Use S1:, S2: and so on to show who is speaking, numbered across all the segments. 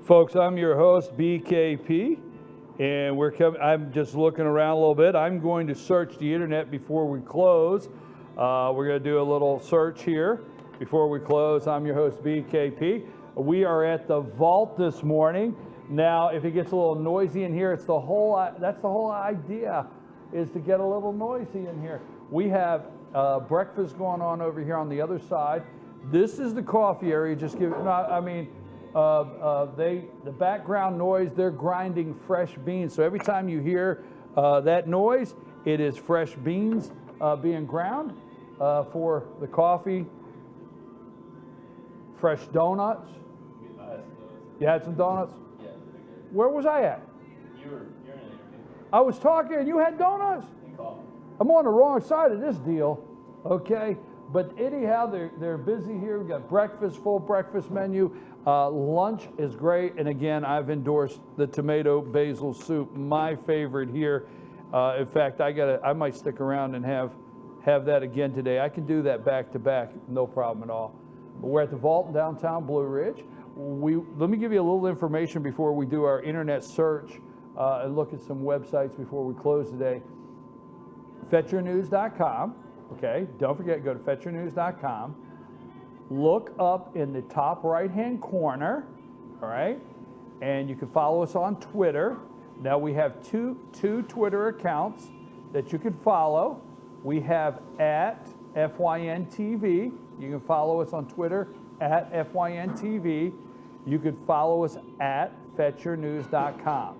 S1: Folks, I'm your host, BKP, and I'm just looking around a little bit. I'm going to search the internet before we close. We're going to do a little search here before we close. I'm your host, BKP. We are at the vault this morning. Now, if it gets a little noisy in here, that's the whole idea, is to get a little noisy in here. We have breakfast going on over here on the other side. This is the coffee area. Just give it. The background noise, they're grinding fresh beans. So every time you hear that noise, it is fresh beans being ground for the coffee. Fresh donuts. You had some donuts?
S2: Yeah.
S1: Where was I at?
S2: You're in an interview.
S1: I was talking and you had donuts?
S2: And coffee.
S1: I'm on the wrong side of this deal, okay? But anyhow, they're busy here. We've got breakfast, full breakfast menu. Lunch is great. And again, I've endorsed the tomato basil soup, my favorite here. In fact, I might stick around and have that again today. I can do that back to back, no problem at all. But we're at the Vault in downtown Blue Ridge. Let me give you a little information before we do our internet search and look at some websites before we close today. FetcherNews.com, okay? Don't forget, go to FetcherNews.com. Look up in the top right-hand corner, all right? And you can follow us on Twitter. Now we have two Twitter accounts that you can follow. We have at FYNTV. You can follow us on Twitter at FYNTV. You could follow us at FetcherNews.com.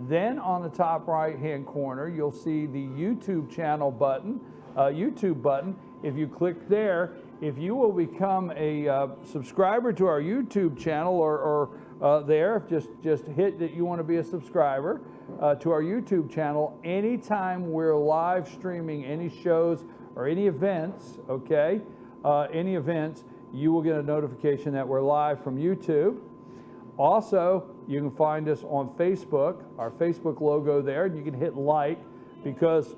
S1: Then on the top right-hand corner, you'll see the YouTube channel button, YouTube button. If you click there, if you will become a subscriber to our YouTube channel or there, just hit that you want to be a subscriber to our YouTube channel. Anytime we're live streaming any shows or any events, okay, any events, you will get a notification that we're live from YouTube. Also, you can find us on Facebook, our Facebook logo there, and you can hit like, because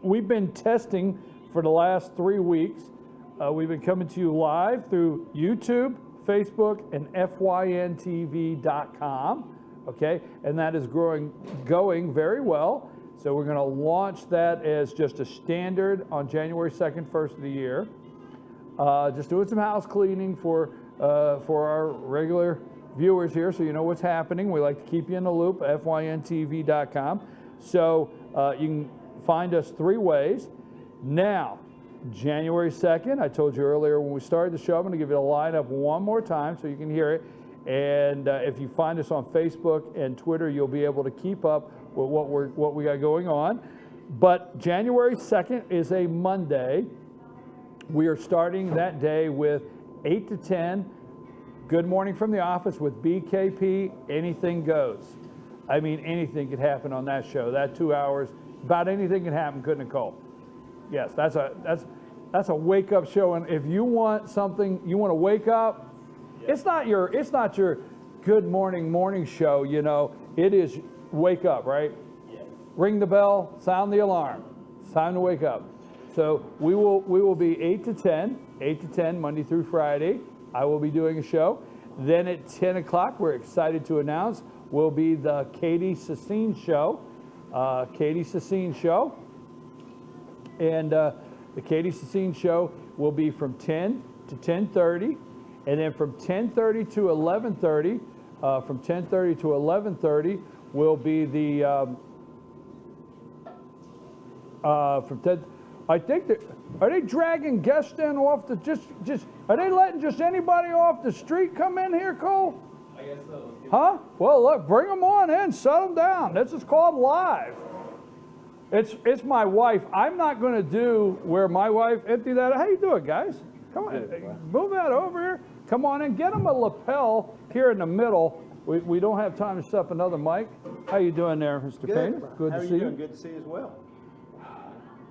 S1: we've been testing for the last 3 weeks. We've been coming to you live through YouTube, Facebook, and FYNTV.com, okay? And that is going very well. So we're going to launch that as just a standard on January 2nd, 1st of the year. Just doing some house cleaning for our regular viewers here, so you know what's happening. We like to keep you in the loop, FYNTV.com. So you can find us 3 ways. Now, January 2nd, I told you earlier when we started the show, I'm going to give you the lineup one more time so you can hear it. And if you find us on Facebook and Twitter, you'll be able to keep up with what we got going on. But January 2nd is a Monday. We are starting that day with 8 to 10, Good Morning from the Office with BKP. Anything goes. I mean, anything could happen on that show. That 2 hours, about anything can happen, couldn't it, Cole? Yes, that's a wake-up show. And if you want something, you want to wake up, yeah. It's not your good morning show, you know. It is wake up, right? Yeah. Ring the bell, sound the alarm. It's time to wake up. So we will be 8 to 10 Monday through Friday. I will be doing a show. Then at 10 o'clock, we're excited to announce, will be the Katie Sassine show. And the Katie Sassine show will be from 10 to 10:30, and then from 10:30 to 11:30. From 10:30 to 11:30 will be the from 10. I think that, are they dragging guests in off the are they letting just anybody off the street come in here, Cole?
S2: I guess so.
S1: Huh? Well, look, bring them on in, set them down. This is called live. It's my wife. I'm not going to do where my wife empty that. How you doing, guys? Come on, move that over here. Come on in. Get them a lapel here in the middle. We don't have time to set up another mic. How you doing there, Mr. Payne? Good to see you.
S3: Good to see you as well.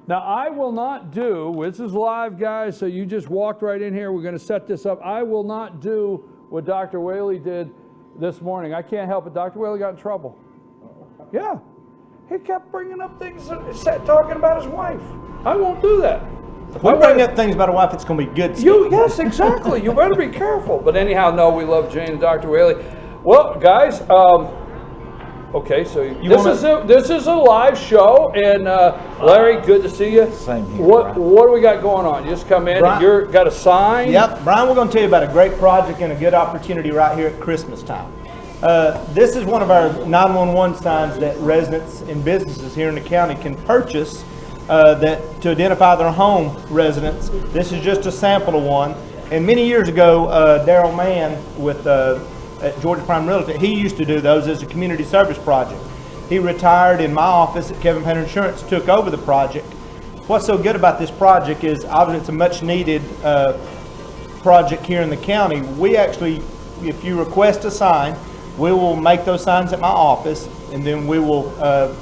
S1: Now, I will not do, this is live, guys, so you just walked right in here. We're going to set this up. I will not do what Dr. Whaley did this morning. I can't help it. Dr. Whaley got in trouble. Yeah. He kept bringing up things, talking about his wife. I won't do that.
S3: If we bring up things about a wife, it's going to be good stuff.
S1: Yes, exactly. You better be careful. But anyhow, no, we love Jane and Dr. Whaley. Well, guys, okay, so this is a live show, and Larry, good to see you.
S4: Same here,
S1: What
S4: Brian.
S1: do we got going on? You just come in
S3: Brian.
S1: and you're got a sign.
S3: Yep, Brian, we're going to tell you about a great project and a good opportunity right here at Christmas time. This is one of our 911 signs that residents and businesses here in the county can purchase to identify their home residents. This is just a sample of one. And many years ago, Daryl Mann at Georgia Prime Realty, he used to do those as a community service project. He retired, in my office at Kevin Panter Insurance took over the project. What's so good about this project is obviously it's a much needed project here in the county. We actually, if you request a sign, we will make those signs at my office, and then we will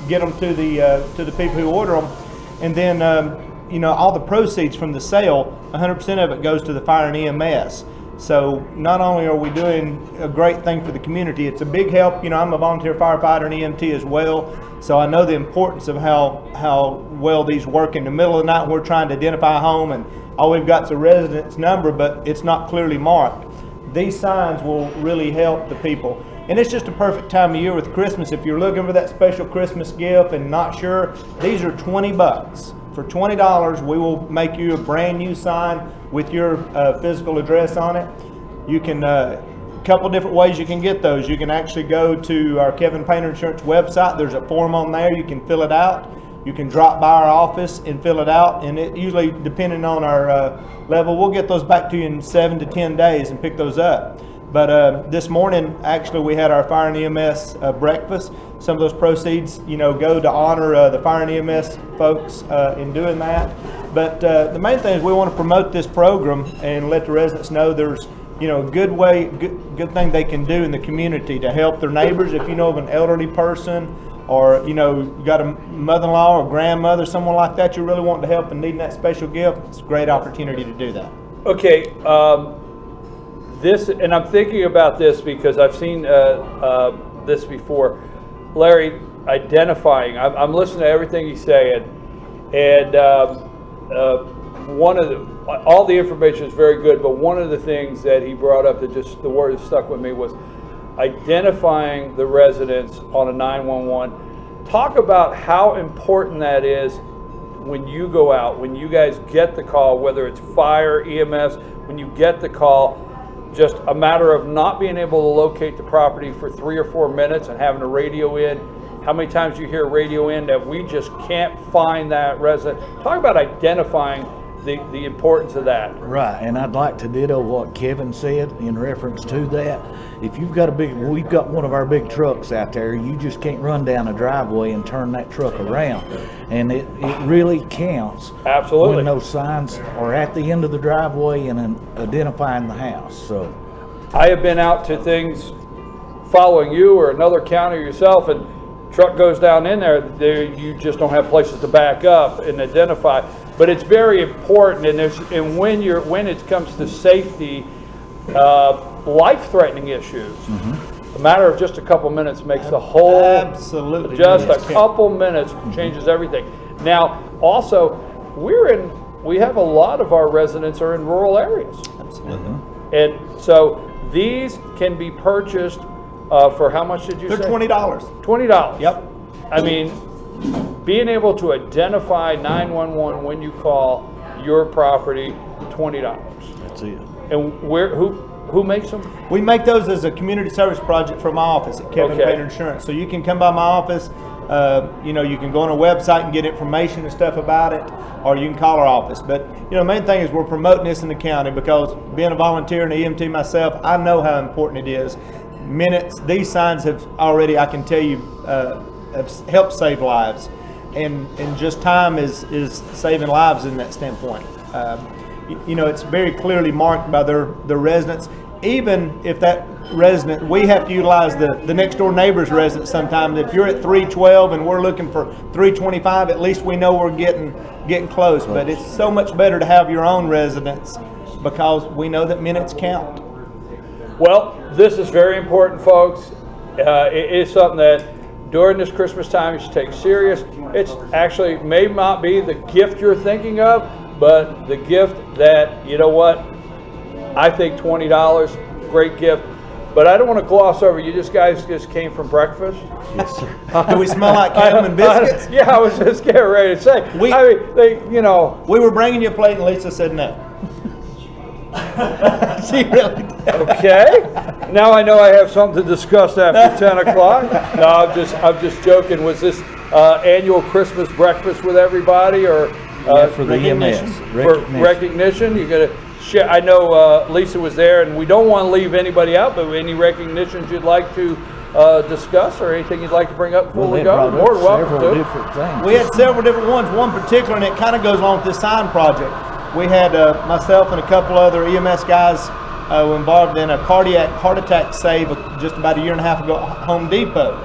S3: get them to the people who order them, and then all the proceeds from the sale, 100% of it goes to the fire and EMS. So not only are we doing a great thing for the community, it's a big help. I'm a volunteer firefighter and EMT as well, so I know the importance of how well these work. In the middle of the night, we're trying to identify a home, and all we've got is a residence number, but it's not clearly marked. These signs will really help the people. And it's just a perfect time of year with Christmas. If you're looking for that special Christmas gift and not sure, these are $20. For $20, we will make you a brand new sign with your physical address on it. You can, a couple different ways you can get those. You can actually go to our Kevin Panter Insurance website. There's a form on there. You can fill it out. You can drop by our office and fill it out. And it usually, depending on our level, we'll get those back to you in 7 to 10 days and pick those up. But this morning, actually, we had our fire and EMS breakfast. Some of those proceeds, go to honor the fire and EMS folks in doing that. But the main thing is we want to promote this program and let the residents know there's, a good thing they can do in the community to help their neighbors. If you know of an elderly person, or you got a mother-in-law or grandmother, someone like that you really want to help and needing that special gift, it's a great opportunity to do that.
S1: Okay. And I'm thinking about this because I've seen this before. Larry, identifying, I'm listening to everything he's saying, and all the information is very good, but one of the things that he brought up that just the word that stuck with me was identifying the residents on a 911. Talk about how important that is when you go out, when you guys get the call, whether it's fire, EMS, when you get the call, just a matter of not being able to locate the property for 3 or 4 minutes and having a radio in. How many times you hear radio in that we just can't find that resident? Talk about identifying the importance of that.
S4: Right, and I'd like to ditto what Kevin said in reference to that. If you've got we've got one of our big trucks out there, you just can't run down a driveway and turn that truck around. And it really counts.
S1: Absolutely.
S4: When those signs are at the end of the driveway and identifying the house. So
S1: I have been out to things following you or another county or yourself, and truck goes down in there, you just don't have places to back up and identify. But it's very important, and when it comes to safety, life-threatening issues, a matter of just a couple minutes makes the whole.
S3: Absolutely.
S1: Just a couple minutes changes everything. Now, also, we have a lot of our residents are in rural areas.
S3: Absolutely.
S1: And so these can be purchased for how much did you say?
S3: They're $20.
S1: $20.
S3: Yep.
S1: I mean, being able to identify 911 when you call your property, $20.
S4: that's it.
S1: And who makes them?
S3: We make those as a community service project from my office at Kevin
S1: Okay.
S3: Panter Insurance. So you can come by my office, you can go on our website and get information and stuff about it, or you can call our office. But the main thing is we're promoting this in the county because being a volunteer and an EMT myself, I know how important it is. These signs have already, I can tell you, have helped save lives, and just time is saving lives in that standpoint. It's very clearly marked by the residents. Even if that resident, we have to utilize the next door neighbor's residence sometimes. If you're at 312 and we're looking for 325, at least we know we're getting close. But it's so much better to have your own residence because we know that minutes count.
S1: Well, this is very important, folks. It is something that during this Christmas time you should take serious. It's actually may not be the gift you're thinking of, but the gift that, I think $20, great gift. But I don't want to gloss over. You guys just came from breakfast.
S4: Yes, sir.
S3: Do we smell like Cattleman biscuits?
S1: Yeah, I was just getting ready to say.
S3: We
S1: We
S3: were bringing you a plate, and Lisa said no. She really did.
S1: Okay. Now I know I have something to discuss after 10 o'clock. No, I'm just joking. Was this annual Christmas breakfast with everybody, or
S4: for the EMS
S1: for recognition? You're gonna share. I know Lisa was there, and we don't want to leave anybody out. But any recognitions you'd like to discuss, or anything you'd like to bring up before we go? More than welcome to.
S4: Different things.
S3: We had several different ones. One particular, and it kind of goes along with this sign project. We had myself and a couple other EMS guys were involved in a cardiac heart attack save just about a year and a half ago at Home Depot.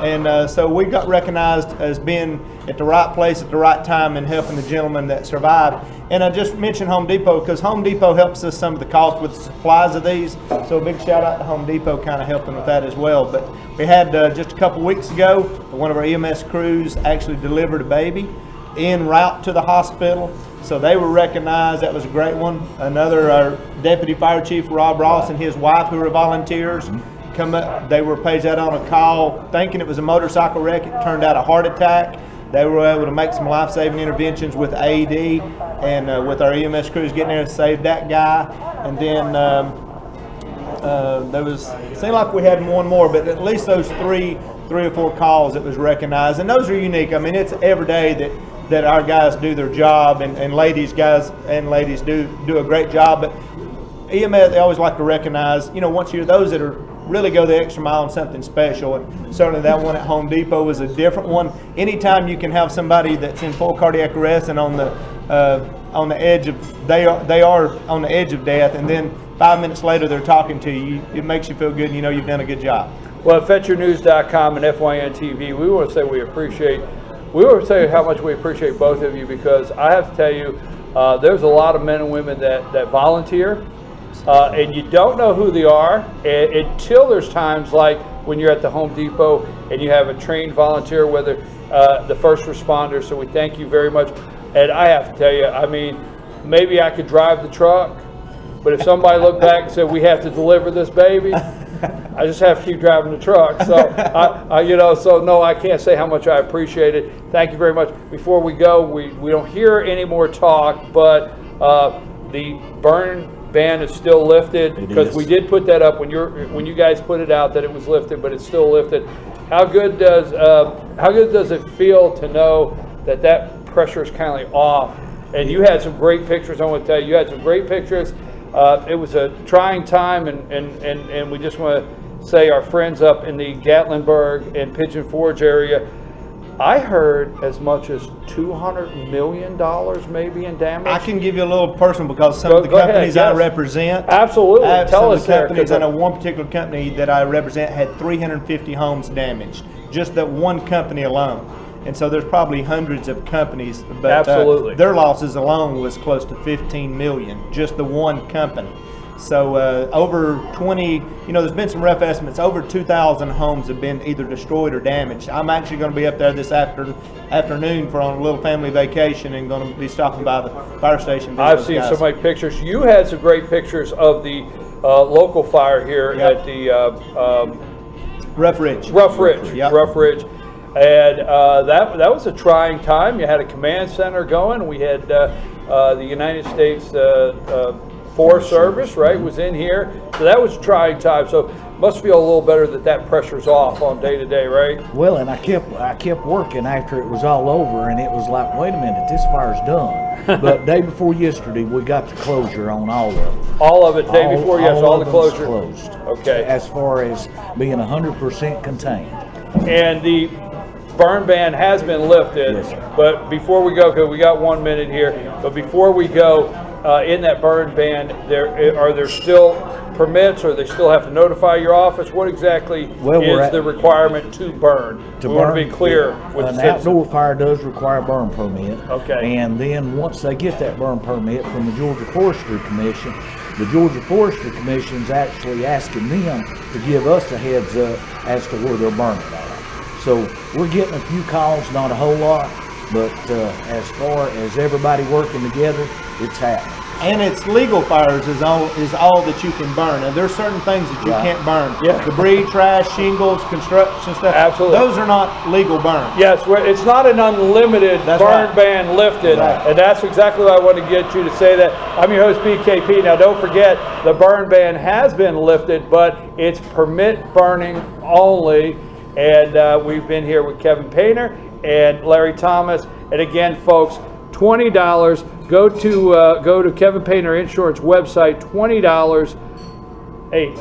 S3: And so we got recognized as being at the right place at the right time and helping the gentleman that survived. And I just mentioned Home Depot because Home Depot helps us some of the cost with the supplies of these. So a big shout out to Home Depot kind of helping with that as well. But we had just a couple weeks ago, one of our EMS crews actually delivered a baby en route to the hospital. So they were recognized. That was a great one. Another, our Deputy Fire Chief Rob Ross and his wife, who were volunteers, come up. They were paged out on a call thinking it was a motorcycle wreck. It turned out a heart attack. They were able to make some life-saving interventions with AED and with our EMS crews getting there to save that guy. And then it seemed like we had one more, but at least those three or four calls that was recognized. And those are unique. I mean, it's every day that our guys do their job, and guys and ladies do a great job. But EMS, they always like to recognize, once you're those that are really go the extra mile on something special. And certainly that one at Home Depot was a different one. Anytime you can have somebody that's in full cardiac arrest and on the edge of they are on the edge of death, and then 5 minutes later they're talking to you, it makes you feel good, and you've done a good job.
S1: Well, at FetcherNews.com and FYN TV, we want to say how much we appreciate both of you, because I have to tell you, there's a lot of men and women that volunteer, and you don't know who they are until there's times like when you're at the Home Depot and you have a trained volunteer, whether the first responder. So we thank you very much. And I have to tell you, I mean, maybe I could drive the truck, but if somebody looked back and said, we have to deliver this baby, I just have to keep driving the truck. So, no, I can't say how much I appreciate it. Thank you very much. Before we go, we don't hear any more talk, but the burn ban is still lifted, because we did put that up when you guys put it out that it was lifted, but it's still lifted. How good does it feel to know that pressure is kind of off? And you had some great pictures. I want to tell you, had some great pictures. It was a trying time, and we just want to say our friends up in the Gatlinburg and Pigeon Forge area, I heard as much as $200 million maybe in damage.
S3: I can give you a little personal, because some of the companies I represent.
S1: Absolutely. Tell us there.
S3: I know one particular company that I represent had 350 homes damaged, just that one company alone. And so there's probably hundreds of companies, but
S1: absolutely,
S3: their losses alone was close to 15 million, just the one company. So over 20, there's been some rough estimates, over 2,000 homes have been either destroyed or damaged. I'm actually going to be up there this afternoon for on a little family vacation, and going to be stopping by the fire station.
S1: I've seen so many pictures. You had some great pictures of the local fire here at the
S3: Rough Ridge.
S1: Yep. Rough Ridge. And that was a trying time. You had a command center going. We had the United States Forest Service, right, was in here. So that was a trying time. So must feel a little better that pressure's off on day to day, right?
S4: Well, and I kept working after it was all over, and it was like, wait a minute, this fire's done. But day before yesterday, we got the closure on all of it.
S1: All of it, day before, yes, all the closure.
S4: Closed.
S1: Okay.
S4: As far as being 100% contained.
S1: And the burn ban has been lifted,
S4: yes,
S1: but before we go, because we got 1 minute here, but before we go, in that burn ban, are there still permits, or they still have to notify your office? What exactly is the requirement to burn? We want to be clear with
S4: an outdoor fire does require a burn permit.
S1: Okay.
S4: And then once they get that burn permit from the Georgia Forestry Commission, the Georgia Forestry Commission is actually asking them to give us a heads up as to where they're burning at. So we're getting a few calls, not a whole lot, but as far as everybody working together, it's happening.
S3: And it's legal fires is all that you can burn. And there's certain things that you can't burn.
S1: Yeah.
S3: Debris, trash, shingles, construction stuff.
S1: Absolutely.
S3: Those are not legal burns.
S1: Yes, it's not an unlimited
S3: That's
S1: burn
S3: right.
S1: ban lifted,
S3: Right.
S1: and that's exactly what I want to get you to say that. I'm your host, BKP. Now, don't forget, the burn ban has been lifted, but it's permit burning only, and we've been here with Kevin Panter and Larry Thomas, and again, folks, $20. Go to Kevin Panter Insurance website, $20. Hey,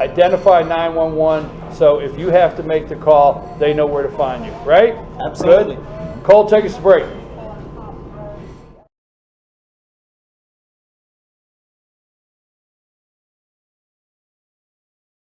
S1: identify 911, so if you have to make the call, they know where to find you, right?
S3: Absolutely.
S1: Good? Cole, take us to break.